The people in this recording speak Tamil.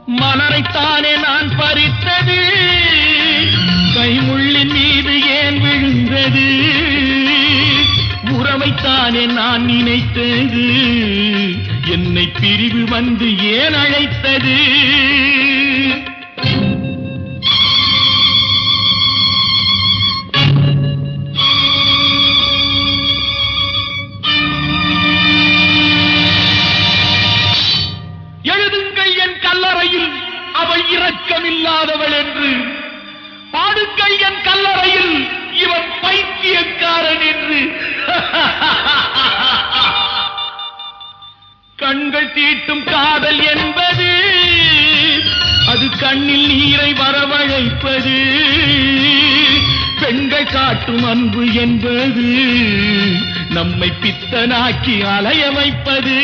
மலரைத்தானே நான் பறித்தது, கைமுள்ளின் மீது ஏன் விழுந்தது? உறவைத்தானே நான் நினைத்தது, என்னை பிரிவு வந்து ஏன் அழைத்தது? எழுதுங்கள் என் கல்லறையில் அவள் இரக்கமில்லாதவள் என்று, பாடுங்கள் என் கல்லறையில் இவன் பைத்தியக்காரன் என்று. கண்கள் தீட்டும் காதல் என்பது அது கண்ணில் நீரை வரவழைப்பது, பெண்கள் காட்டும் அன்பு என்பது நம்மை பித்தனாக்கி அலைய வைப்பது.